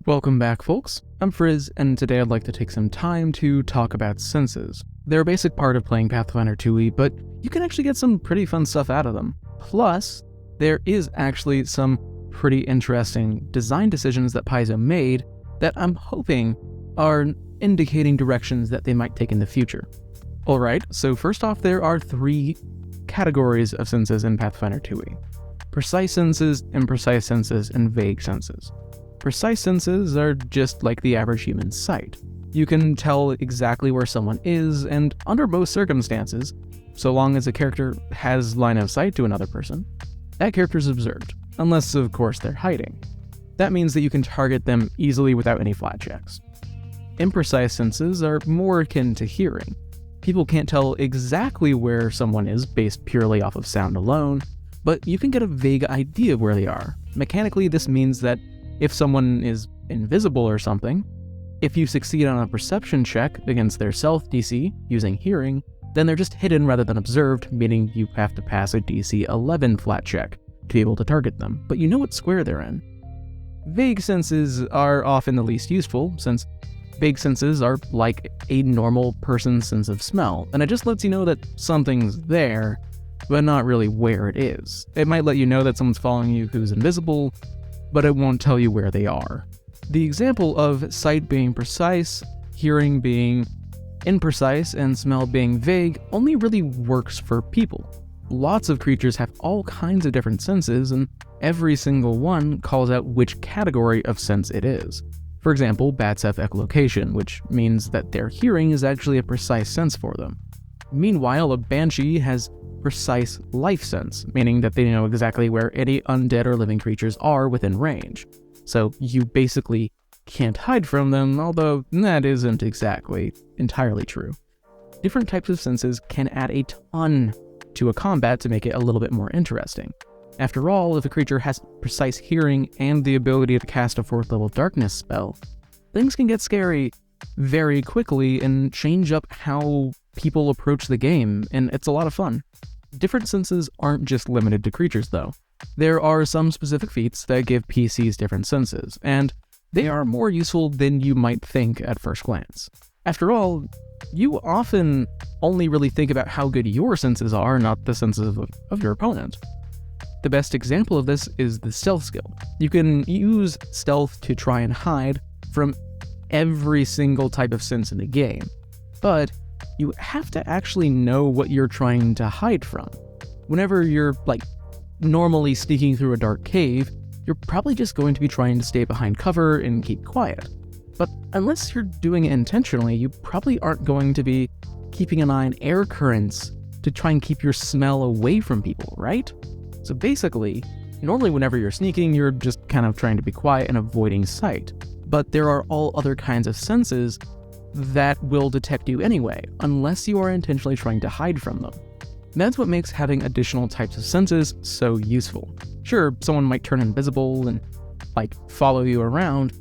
Welcome back, folks. I'm Frizz, and today I'd like to take some time to talk about senses. They're a basic part of playing Pathfinder 2e, but you can actually get some pretty fun stuff out of them. Plus, there is actually some pretty interesting design decisions that Paizo made that I'm hoping are indicating directions that they might take in the future. Alright, so first off, there are three categories of senses in Pathfinder 2e. Precise senses, imprecise senses, and vague senses. Precise senses are just like the average human sight. You can tell exactly where someone is, and under most circumstances, so long as a character has line of sight to another person, that character is observed, unless of course they're hiding. That means that you can target them easily without any flat checks. Imprecise senses are more akin to hearing. People can't tell exactly where someone is based purely off of sound alone, but you can get a vague idea of where they are. Mechanically, this means that if someone is invisible or something, if you succeed on a perception check against their stealth DC using hearing, then they're just hidden rather than observed, meaning you have to pass a DC 11 flat check to be able to target them, but you know what square they're in. Vague senses are often the least useful, since vague senses are like a normal person's sense of smell, and it just lets you know that something's there, but not really where it is. It might let you know that someone's following you who's invisible, but it won't tell you where they are. The example of sight being precise, hearing being imprecise, and smell being vague only really works for people. Lots of creatures have all kinds of different senses, and every single one calls out which category of sense it is. For example, bats have echolocation, which means that their hearing is actually a precise sense for them. Meanwhile, a banshee has precise life sense, meaning that they know exactly where any undead or living creatures are within range. So you basically can't hide from them, although that isn't exactly entirely true. Different types of senses can add a ton to a combat to make it a little bit more interesting. After all, if a creature has precise hearing and the ability to cast a 4th level darkness spell, things can get scary very quickly and change up how people approach the game, and it's a lot of fun. Different senses aren't just limited to creatures, though. There are some specific feats that give PCs different senses, and they are more useful than you might think at first glance. After all, you often only really think about how good your senses are, not the senses of your opponent. The best example of this is the stealth skill. You can use stealth to try and hide from every single type of sense in the game, but you have to actually know what you're trying to hide from. Whenever you're, normally sneaking through a dark cave, you're probably just going to be trying to stay behind cover and keep quiet. But unless you're doing it intentionally, you probably aren't going to be keeping an eye on air currents to try and keep your smell away from people, right? So basically, normally whenever you're sneaking, you're just kind of trying to be quiet and avoiding sight. But there are all other kinds of senses that will detect you anyway, unless you are intentionally trying to hide from them. That's what makes having additional types of senses so useful. Sure, someone might turn invisible and, follow you around,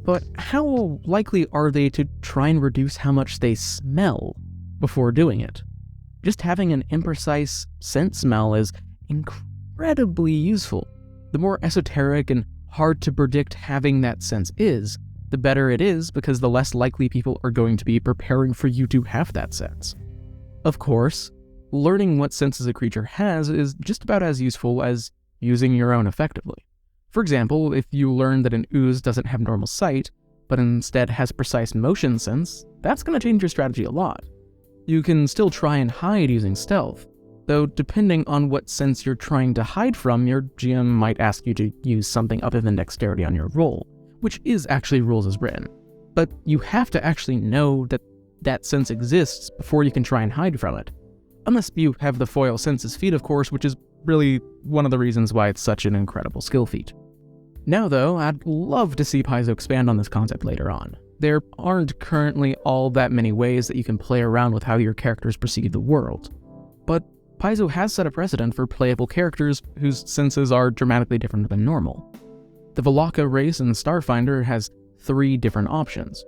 but how likely are they to try and reduce how much they smell before doing it? Just having an imprecise scent smell is incredibly useful. The more esoteric and hard to predict having that sense is, the better it is, because the less likely people are going to be preparing for you to have that sense. Of course, learning what senses a creature has is just about as useful as using your own effectively. For example, if you learn that an ooze doesn't have normal sight, but instead has precise motion sense, that's going to change your strategy a lot. You can still try and hide using stealth, though depending on what sense you're trying to hide from, your GM might ask you to use something other than dexterity on your roll, which is actually rules as written. But you have to actually know that that sense exists before you can try and hide from it. Unless you have the foil senses feat, of course, which is really one of the reasons why it's such an incredible skill feat. Now though, I'd love to see Paizo expand on this concept later on. There aren't currently all that many ways that you can play around with how your characters perceive the world. But Paizo has set a precedent for playable characters whose senses are dramatically different than normal. The Velaka race in Starfinder has 3 different options.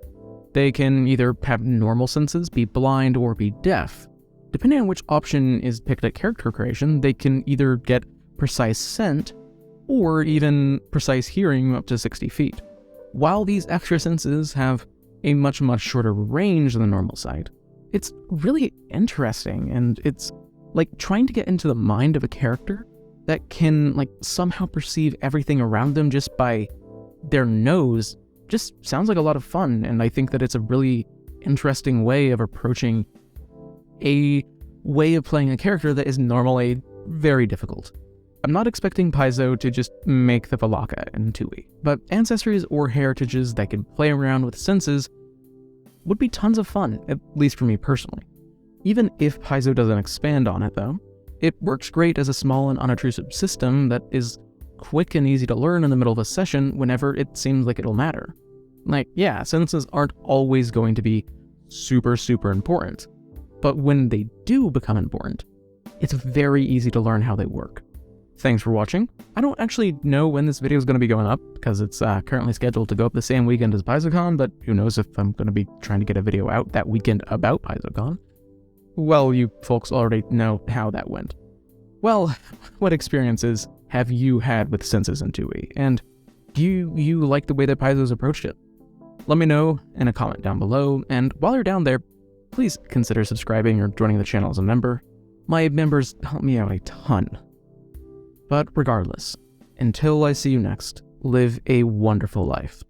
They can either have normal senses, be blind, or be deaf. Depending on which option is picked at character creation, they can either get precise scent, or even precise hearing up to 60 feet. while these extra senses have a much shorter range than the normal sight, it's really interesting, and it's like trying to get into the mind of a character that can like somehow perceive everything around them just by their nose just sounds like a lot of fun, and I think that it's a really interesting way of approaching a way of playing a character that is normally very difficult. I'm not expecting Paizo to just make the Valaka in 2e, but ancestries or heritages that can play around with senses would be tons of fun, at least for me personally. Even if Paizo doesn't expand on it though, it works great as a small and unobtrusive system that is quick and easy to learn in the middle of a session whenever it seems like it'll matter. Like, yeah, senses aren't always going to be super important, but when they do become important, it's very easy to learn how they work. Thanks for watching. I don't actually know when this video is going to be going up, because it's currently scheduled to go up the same weekend as PaizoCon, but who knows if I'm going to be trying to get a video out that weekend about PaizoCon. Well, you folks already know how that went. Well, what experiences have you had with senses in 2e, and do you like the way that Paizo's approached it? Let me know in a comment down below, and while you're down there, please consider subscribing or joining the channel as a member. My members help me out a ton. But regardless, until I see you next, live a wonderful life.